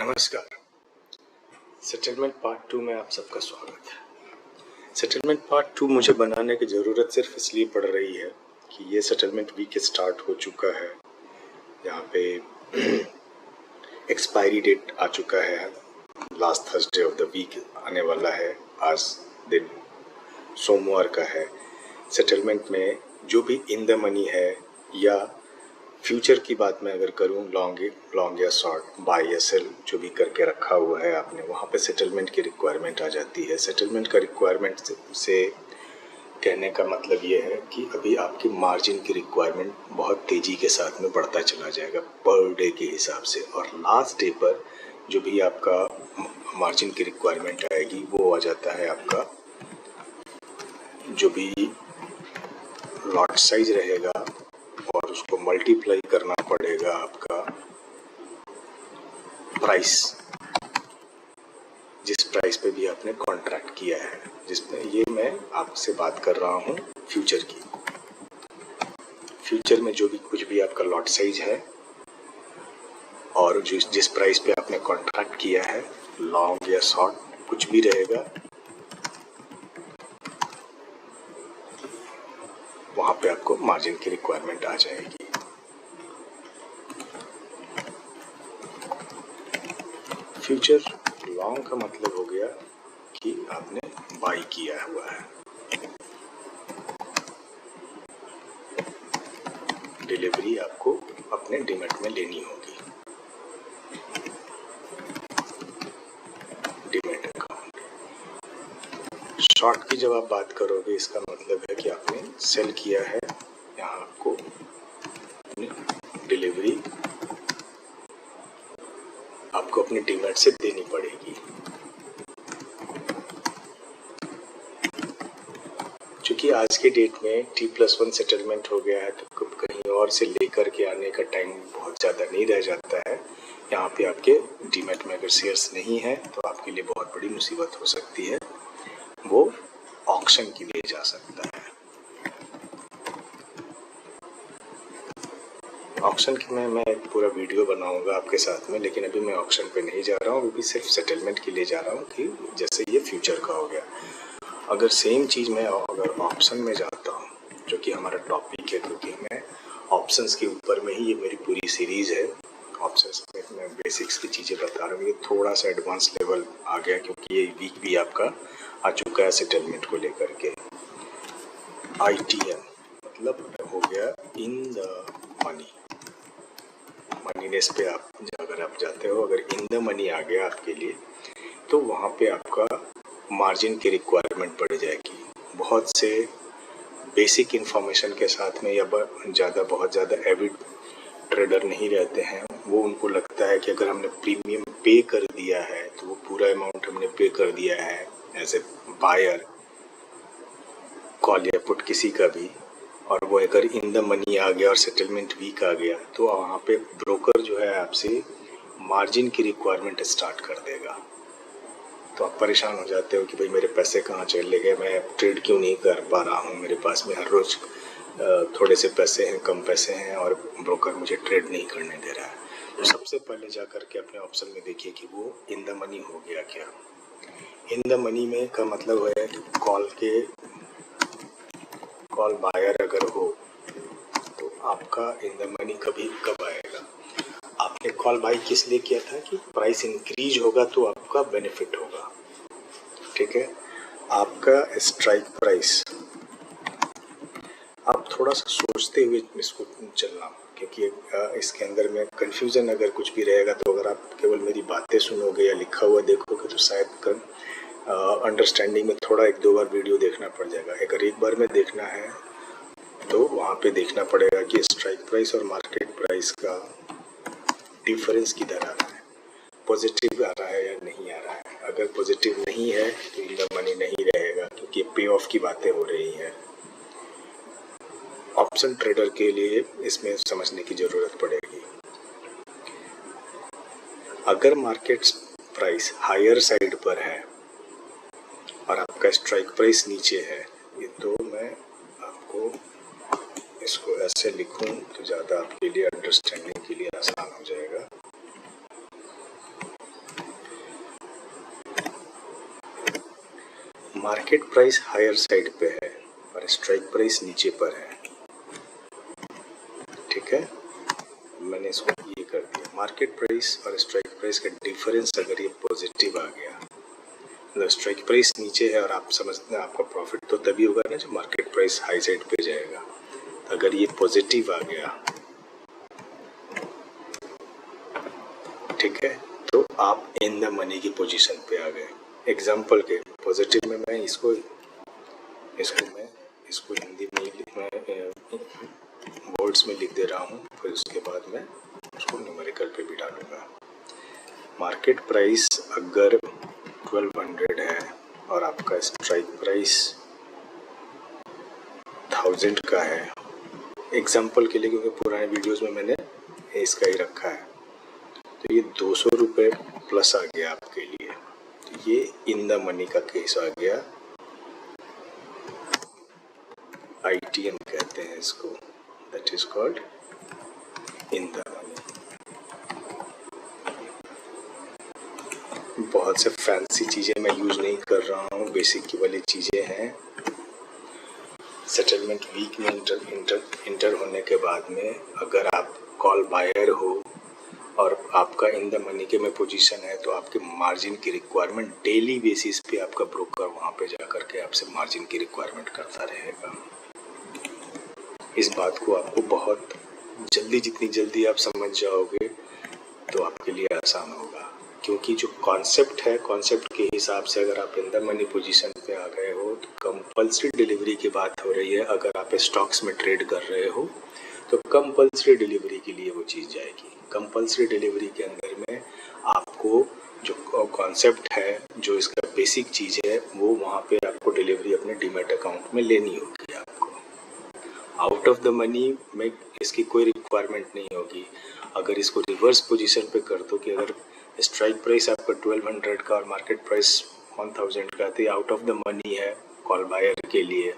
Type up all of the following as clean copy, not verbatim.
नमस्कार। Settlement part 2 में आप सबका स्वागत है। सेटलमेंट पार्ट 2 मुझे बनाने की ज़रूरत सिर्फ इसलिए पड़ रही है कि ये सेटलमेंट वीक स्टार्ट हो चुका है। यहाँ पे एक्सपायरी डेट आ चुका है। Last Thursday of the week आने वाला है। आज दिन सोमवार का है। सेटलमेंट में जो भी इन द मनी है या फ्यूचर की बात मैं अगर करूं, लॉन्ग या शॉर्ट, बाय या सेल जो भी करके रखा हुआ है आपने, वहाँ पे सेटलमेंट की रिक्वायरमेंट आ जाती है। सेटलमेंट का रिक्वायरमेंट से कहने का मतलब ये है कि अभी आपकी मार्जिन की रिक्वायरमेंट बहुत तेज़ी के साथ में बढ़ता चला जाएगा पर डे के हिसाब से, और लास्ट डे पर जो भी आपका मार्जिन की रिक्वायरमेंट आएगी वो आ जाता है आपका जो भी लॉट साइज रहेगा और उसको मल्टीप्लाई करना पड़ेगा आपका प्राइस, जिस प्राइस पे भी आपने कॉन्ट्रैक्ट किया है। जिसमें ये मैं आपसे बात कर रहा हूँ फ्यूचर की। फ्यूचर में जो भी कुछ भी आपका लॉट साइज है और जिस प्राइस पे आपने कॉन्ट्रैक्ट किया है, लॉन्ग या शॉर्ट कुछ भी रहेगा, वहाँ पे आपको मार्जिन की रिक्वायरमेंट आ जाएगी। फ्यूचर लॉन्ग का मतलब हो गया कि आपने बाई किया हुआ है। डिलीवरी आपको अपने डीमैट में लेनी होगी, डीमैट अकाउंट। शॉर्ट की जब आप बात करोगे, इसका मतलब है कि आपने सेल किया है, यहाँ आपको डिलीवरी आपको अपने डीमैट से देनी पड़ेगी। क्योंकि आज के डेट में T+1 सेटलमेंट हो गया है, तो कहीं और से लेकर के आने का टाइम बहुत ज़्यादा नहीं रह जाता है। यहाँ पे आपके डीमैट में अगर शेयर्स नहीं है तो आपके लिए बहुत बड़ी मुसीबत हो सकती है। वो ऑक्शन के लिए जा सकता है। ऑक्शन की मैं एक पूरा वीडियो बनाऊंगा आपके साथ में, लेकिन अभी मैं ऑक्शन पे नहीं जा रहा हूँ। वो भी सिर्फ सेटलमेंट के लिए जा रहा हूँ कि जैसे ये फ्यूचर का हो गया। अगर सेम चीज़ मैं अगर ऑप्शन में जाता हूँ, जो कि हमारा टॉपिक है, क्योंकि मैं ऑप्शंस के ऊपर में ही ये मेरी पूरी सीरीज़ है। ऑप्शंस में मैं बेसिक्स की चीज़ें बता रहा हूँ। ये थोड़ा सा एडवांस लेवल आ गया क्योंकि ये वीक भी आपका आ चुका है सेटलमेंट को लेकर के। ITM मतलब हो गया इन द मनी। मनीनेस पे अगर आप जाते हो, अगर इन द मनी आ गया आपके लिए, तो वहाँ पे आपका मार्जिन की रिक्वायरमेंट बढ़ जाएगी। बहुत से बेसिक इन्फॉर्मेशन के साथ में या बहुत ज़्यादा एविड ट्रेडर नहीं रहते हैं। वो उनको लगता है कि अगर हमने प्रीमियम पे कर दिया है तो वो पूरा अमाउंट हमने पे कर दिया है एज ए बायर, कॉल या पुट किसी का भी, और वो अगर इन द मनी आ गया और सेटलमेंट वीक आ गया तो वहाँ पे ब्रोकर जो है आपसे मार्जिन की रिक्वायरमेंट स्टार्ट कर देगा। तो आप परेशान हो जाते हो कि भाई मेरे पैसे कहाँ चले गए, मैं ट्रेड क्यों नहीं कर पा रहा हूँ, मेरे पास में हर रोज़ थोड़े से पैसे हैं, कम पैसे हैं और ब्रोकर मुझे ट्रेड नहीं करने दे रहा है। तो सबसे पहले जा करके अपने ऑप्शन में देखिए कि वो इन द मनी हो गया क्या। इन द मनी में का मतलब है कि कॉल बायर अगर हो तो आपका इन द मनी कब आएगा। आपने कॉल बाई किस लिए किया था कि प्राइस इंक्रीज होगा तो आपका बेनिफिट होगा, ठीक है। आपका स्ट्राइक प्राइस आप थोड़ा सा सोचते हुए इसको चलना, क्योंकि इसके अंदर में कंफ्यूजन अगर कुछ भी रहेगा तो अगर आप केवल मेरी बातें सुनोगे या लिखा हुआ देखोगे तो शायद अंडरस्टैंडिंग में थोड़ा 1-2 बार वीडियो देखना पड़ जाएगा। अगर एक बार में देखना है तो वहाँ पे देखना पड़ेगा कि स्ट्राइक प्राइस और मार्केट प्राइस का डिफरेंस किधर आ रहा है, पॉजिटिव आ रहा है या नहीं आ रहा है। अगर पॉजिटिव नहीं है तो इन द मनी नहीं रहेगा, क्योंकि पे ऑफ की बातें हो रही हैं। ऑप्शन ट्रेडर के लिए इसमें समझने की ज़रूरत पड़ेगी। अगर मार्केट प्राइस हायर साइड पर है और आपका स्ट्राइक प्राइस नीचे है, ये तो मैं आपको इसको ऐसे लिखूं तो ज़्यादा आपके लिए अंडरस्टैंडिंग के लिए आसान हो जाएगा। मार्केट प्राइस हायर साइड पे है और स्ट्राइक प्राइस नीचे पर है, ठीक है। मैंने इसको ये कर दिया, मार्केट प्राइस और स्ट्राइक प्राइस का डिफरेंस अगर ये पॉजिटिव आ गया, मतलब स्ट्राइक प्राइस नीचे है और आप समझते हैं आपका प्रॉफिट तो तभी होगा ना जब मार्केट प्राइस हाई साइड पे जाएगा। तो अगर ये पॉजिटिव आ गया, ठीक है, तो आप इन द मनी की पोजीशन पे आ गए। एग्जांपल के पॉजिटिव में मैं इसको हिंदी में वर्ड्स में लिख दे रहा हूँ, फिर उसके बाद मैं उसको न्यूमेरिकल पे भी डालूंगा। मार्केट प्राइस अगर 1200 है और आपका स्ट्राइक प्राइस 1000 का है, एग्जांपल के लिए, क्योंकि पुराने वीडियोस में मैंने इसका ही रखा है, तो ये 200 रुपये प्लस आ गया आपके लिए, तो ये इन द मनी का केस आ गया। ITM कहते हैं इसको, that is called in the money. बहुत से फैंसी चीज़ें मैं यूज नहीं कर रहा हूँ, बेसिक की वाली चीज़ें हैं। सेटलमेंट वीक में इंटर होने के बाद में अगर आप कॉल बायर हो और आपका इन द मनी के में पोजीशन है, तो आपके मार्जिन की रिक्वायरमेंट डेली बेसिस पे आपका ब्रोकर वहाँ पे जा कर के आपसे मार्जिन की रिक्वायरमेंट करता रहेगा। इस बात को आपको बहुत जल्दी, जितनी जल्दी आप समझ जाओगे तो आपके लिए आसान होगा, क्योंकि जो कॉन्सेप्ट है, कॉन्सेप्ट के हिसाब से अगर आप इन द मनी पोजीशन पे आ गए हो तो कंपल्सरी डिलीवरी की बात हो रही है। अगर आप स्टॉक्स में ट्रेड कर रहे हो तो कंपल्सरी डिलीवरी के लिए वो चीज़ जाएगी। कंपल्सरी डिलीवरी के अंदर में आपको जो कॉन्सेप्ट है, जो इसका बेसिक चीज़ है, वो वहाँ पे आपको डिलीवरी अपने डीमैट अकाउंट में लेनी होगी। आपको आउट ऑफ द मनी में इसकी कोई रिक्वायरमेंट नहीं होगी। अगर इसको रिवर्स पोजीशन पे कर दो कि अगर स्ट्राइक प्राइस आपका 1200 का और मार्केट प्राइस 1000 का, तो आउट ऑफ द मनी है कॉल बायर के लिए,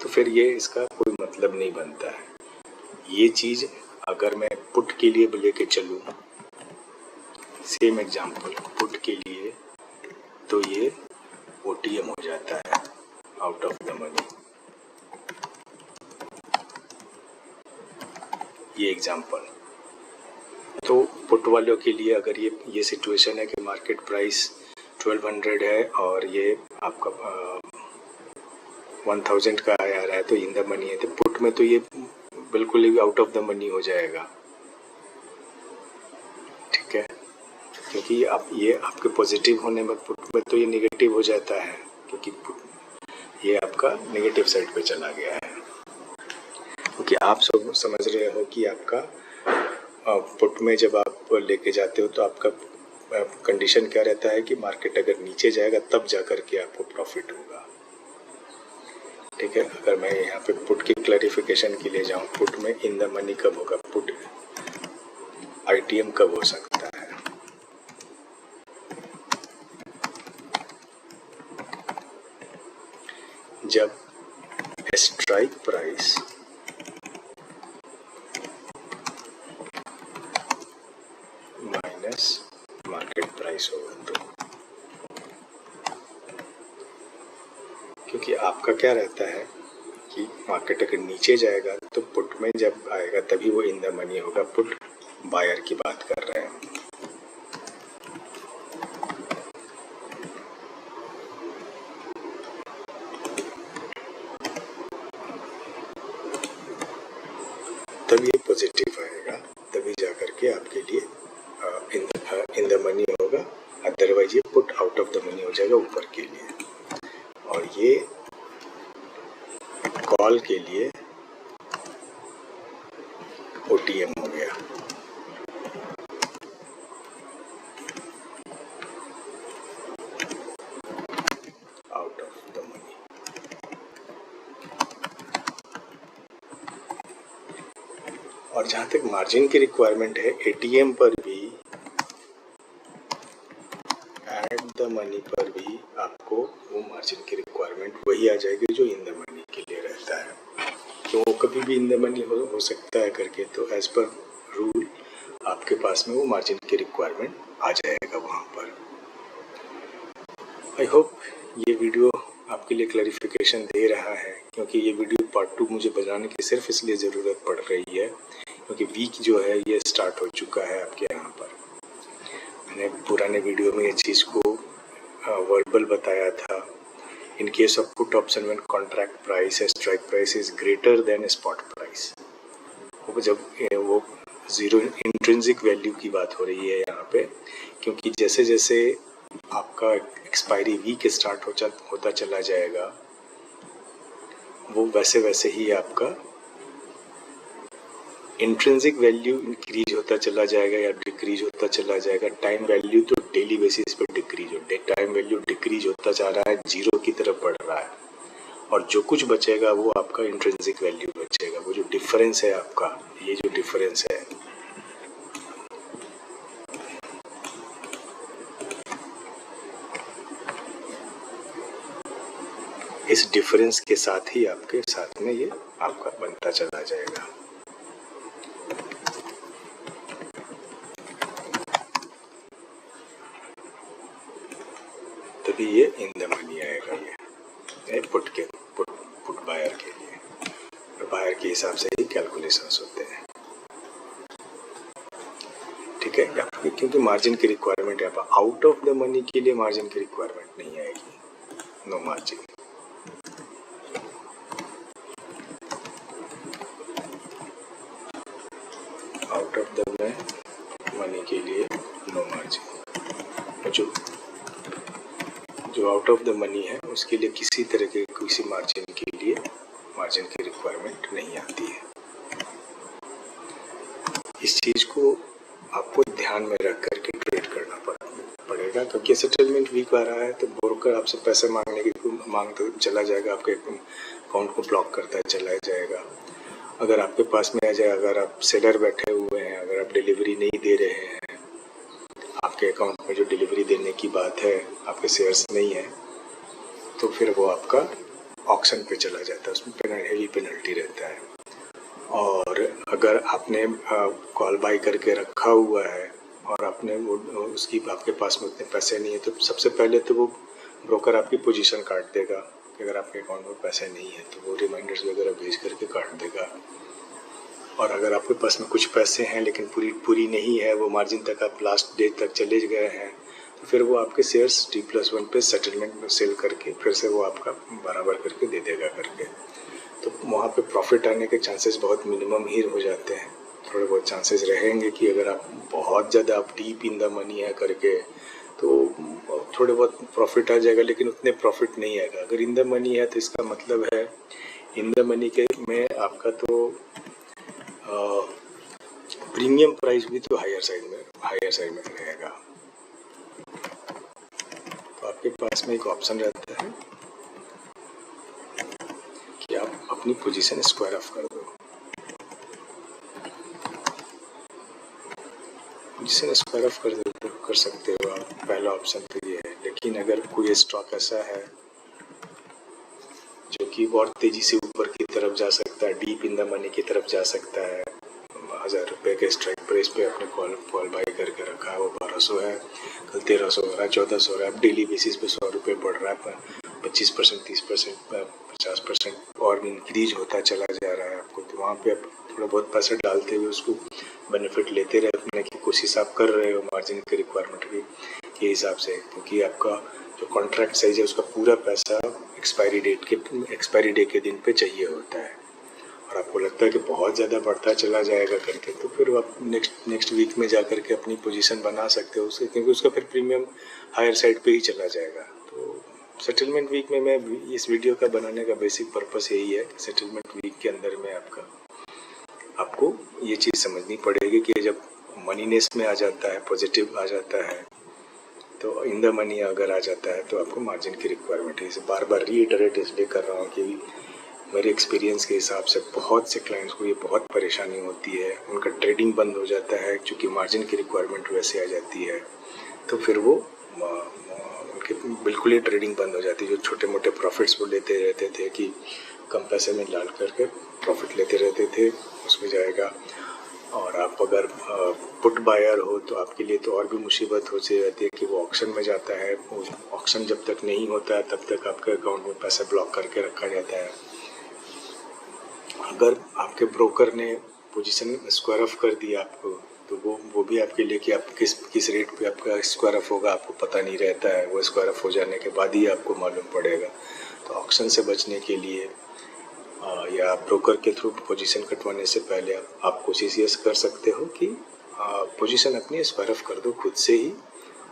तो फिर ये इसका कोई मतलब नहीं बनता है। ये चीज़ अगर मैं पुट के लिए लेके चलूँ, सेम एग्जांपल पुट के लिए, तो ये OTM हो जाता है, आउट ऑफ द मनी। ये एग्जांपल, तो पुट वालों के लिए अगर ये सिचुएशन है कि मार्केट प्राइस 1200 है और ये आपका 1000 का आ रहा है, तो इन द मनी है, तो पुट में तो ये बिल्कुल ही आउट ऑफ द मनी हो जाएगा, ठीक है। क्योंकि आप ये आपके पॉजिटिव होने में पुट में तो ये नेगेटिव हो जाता है, क्योंकि ये आपका नेगेटिव साइड पे चला गया है। क्योंकि आप सब समझ रहे हो कि आपका पुट में जब आप लेके जाते हो तो आपका कंडीशन क्या रहता है कि मार्केट अगर नीचे जाएगा तब जा कर के आपको प्रॉफिट होगा, ठीक है। अगर मैं यहाँ पे पुट की क्लैरिफिकेशन के लिए जाऊँ, पुट में इन द मनी कब होगा, पुट ITM कब हो सकता है, जब strike price minus market price होगा तो, क्योंकि आपका क्या रहता है कि मार्केट अगर नीचे जाएगा तो पुट में जब आएगा तभी वो इन द मनी होगा। पुट बायर की बात कर रहे हैं। तब ये पॉजिटिव आएगा, तभी जा करके आपके लिए इन द मनी होगा, अदरवाइज ये put out of the money हो जाएगा ऊपर के लिए। और ये कॉल के लिए OTM हो गया। Out of the money. और जहाँ तक मार्जिन की रिक्वायरमेंट है, ATM पर भी, एट द मनी पर भी आपको वो मार्जिन की रिक्वायरमेंट वही आ जाएगी जो इन द मनी के लिए रहता है। तो कभी भी इन द मनी हो सकता है करके, तो एज पर रूल आपके पास में वो मार्जिन की रिक्वायरमेंट आ जाएगा वहाँ पर। आई होप ये वीडियो आपके लिए क्लैरिफिकेशन दे रहा है, क्योंकि ये वीडियो पार्ट 2 मुझे बनाने की सिर्फ इसलिए ज़रूरत पड़ रही है क्योंकि वीक जो है ये स्टार्ट हो चुका है आपके यहाँ पर। मैंने पुराने वीडियो में ये चीज़ को वर्बल बताया था। In case of put option when contract price है strike price is greater than spot price, वो जब वो ज़ीरो इंट्रिंसिक वैल्यू की बात हो रही है यहाँ पे, क्योंकि जैसे जैसे आपका एक्सपायरी वीक स्टार्ट होता चला जाएगा वो वैसे वैसे ही आपका इंट्रिंसिक वैल्यू इंक्रीज होता चला जाएगा या डिक्रीज होता चला जाएगा। टाइम वैल्यू तो डेली बेसिस पे डिक्रीज हो, टाइम वैल्यू डिक्रीज होता जा रहा है, जीरो की तरफ बढ़ रहा है, और जो कुछ बचेगा वो आपका इंट्रिंसिक वैल्यू बचेगा। वो जो डिफरेंस है आपका, ये जो डिफरेंस है, इस डिफरेंस के साथ ही आपके साथ में ये आपका बनता चला जाएगा। तभी ये इन द मनी आएगा। ये पुट बायर के लिए, और बायर के हिसाब से ही कैलकुलेशंस होते हैं, ठीक है। क्योंकि मार्जिन की रिक्वायरमेंट है, आउट ऑफ द मनी के लिए मार्जिन की रिक्वायरमेंट नहीं आएगी, no margin. Out of the money के लिए नो मार्जिन। जो आउट ऑफ द मनी है उसके लिए किसी तरह के किसी मार्जिन के लिए मार्जिन की रिक्वायरमेंट नहीं आती है। इस चीज़ को आपको ध्यान में रख करके ट्रेड करना पड़ेगा, क्योंकि सेटलमेंट वीक आ रहा है तो ब्रोकर आपसे पैसे मांगने की मांगता चला जाएगा, आपके अकाउंट को ब्लॉक करता चला जाएगा। अगर आपके पास में आ जाए, अगर आप सेलर बैठे हुए हैं, अगर आप डिलीवरी नहीं दे रहे हैं, आपके अकाउंट में जो डिलीवरी देने की बात है आपके शेयर्स नहीं है, तो फिर वो आपका ऑक्शन पे चला जाता है, उसमें हेवी पेनल्टी रहता है। और अगर आपने कॉल बाय करके रखा हुआ है और आपने वो उसकी आपके पास में उतने पैसे नहीं है, तो सबसे पहले तो वो ब्रोकर आपकी पोजीशन काट देगा कि अगर आपके अकाउंट में पैसे नहीं है तो वो रिमाइंडर्स वगैरह भेज करके काट देगा। और अगर आपके पास में कुछ पैसे हैं लेकिन पूरी नहीं है, वो मार्जिन तक आप लास्ट डे तक चले गए हैं, तो फिर वो आपके शेयर्स T+1 पे सेटलमेंट में सेल करके फिर से वो आपका बराबर करके दे देगा करके। तो वहाँ पे प्रॉफिट आने के चांसेस बहुत मिनिमम ही हो जाते हैं। थोड़े बहुत चांसेस रहेंगे कि अगर आप बहुत ज़्यादा आप डीप इन द मनी है करके तो थोड़े बहुत प्रॉफिट आ जाएगा, लेकिन उतने प्रॉफिट नहीं आएगा। अगर इन द मनी है तो इसका मतलब है इन द मनी के में आपका तो प्रीमियम प्राइस भी तो हायर साइड में रहेगा। तो आपके पास में एक ऑप्शन रहता है कि आप अपनी पोजीशन स्क्वायर ऑफ कर दो। पोजीशन स्क्वायर ऑफ कर सकते हो आप, पहला ऑप्शन तो ये है। लेकिन अगर कोई स्टॉक ऐसा है जो कि बहुत तेजी से ऊपर की तरफ जा सकता है, डीप इन द मनी की तरफ जा सकता है, 1000 रुपये के स्ट्राइक प्राइस पे अपने कॉल बाय करके रखा है, वो 1200 है, कल 1300 हो रहा है, 1400 हो रहा है, अब डेली बेसिस पे 100 रुपये बढ़ रहा है, 25%, 30%, 50% और इंक्रीज होता चला जा रहा है आपको। तो वहाँ पे आप थोड़ा बहुत पैसा डालते हुए उसको बेनिफिट लेते रहने की कोशिश आप कर रहे हो मार्जिन की रिक्वायरमेंट के हिसाब से, क्योंकि आपका जो कॉन्ट्रैक्ट साइज है उसका पूरा पैसा एक्सपायरी डे के दिन पे चाहिए होता है, और आपको लगता है कि बहुत ज़्यादा बढ़ता चला जाएगा करके, तो फिर आप नेक्स्ट वीक में जा कर के अपनी पोजीशन बना सकते हो उससे, क्योंकि उसका फिर प्रीमियम हायर साइड पे ही चला जाएगा। तो सेटलमेंट वीक में मैं इस वीडियो का बनाने का बेसिक पर्पस यही है कि सेटलमेंट वीक के अंदर में आपको ये चीज़ समझनी पड़ेगी कि जब मनीनेस में आ जाता है, पॉजिटिव आ जाता है, तो इन द मनी अगर आ जाता है तो आपको मार्जिन की रिक्वायरमेंट है। इसे बार बार रीइटरेट इसलिए कर रहा हूँ कि मेरे एक्सपीरियंस के हिसाब से बहुत से क्लाइंट्स को ये बहुत परेशानी होती है, उनका ट्रेडिंग बंद हो जाता है क्योंकि मार्जिन की रिक्वायरमेंट वैसे आ जाती है, तो फिर वो उनके बिल्कुल ही ट्रेडिंग बंद हो जाती है। जो छोटे मोटे प्रॉफिट्स वो लेते रहते थे कि कम पैसे में डाल करके प्रॉफिट लेते रहते थे, उसमें जाएगा और आप आप अगर पुट बायर हो तो आपके लिए तो और भी मुसीबत हो जाती है कि वो ऑक्शन में जाता है। ऑक्शन जब तक नहीं होता है तब तक आपके अकाउंट में पैसा ब्लॉक करके रखा जाता है। अगर आपके ब्रोकर ने पोजीशन स्क्वायर ऑफ कर दिया आपको, तो वो भी आपके लिए कि आप किस रेट पे आपका स्क्वायर ऑफ होगा आपको पता नहीं रहता है। वो स्क्वायर ऑफ हो जाने के बाद ही आपको मालूम पड़ेगा। तो ऑक्शन से बचने के लिए या ब्रोकर के थ्रू पोजीशन कटवाने से पहले आप कोशिश ये कर सकते हो कि पोजीशन अपनी स्क्वायर ऑफ कर दो खुद से ही,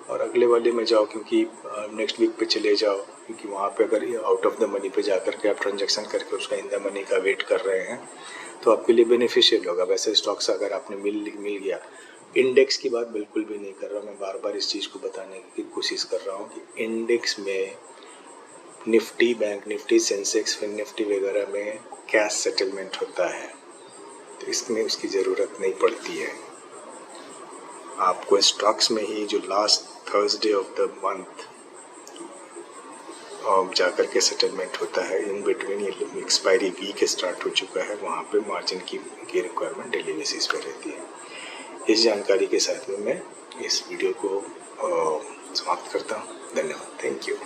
और अगले वाले में जाओ, क्योंकि नेक्स्ट वीक पे चले जाओ, क्योंकि वहाँ पे अगर आउट ऑफ द मनी पे जा करके आप ट्रांजैक्शन करके उसका इन द मनी का वेट कर रहे हैं तो आपके लिए बेनिफिशियल होगा। वैसे स्टॉक्स अगर आपने मिल गया, इंडेक्स की बात बिल्कुल भी नहीं कर रहा, मैं बार बार इस चीज़ को बताने की कोशिश कर रहा हूँ कि इंडेक्स में निफ्टी, बैंक निफ्टी, सेंसेक्स, फिन निफ्टी वगैरह में कैश सेटलमेंट होता है, तो इसमें उसकी ज़रूरत नहीं पड़ती है। आपको स्टॉक्स में ही जो last Thursday of the month जाकर के सेटलमेंट होता है, इन बिटवीन ये एक्सपायरी वीक स्टार्ट हो चुका है, वहाँ पे मार्जिन की रिक्वायरमेंट डेली बेसिस पे रहती है। इस जानकारी के साथ में मैं इस वीडियो को समाप्त करता हूँ। धन्यवाद। Thank you.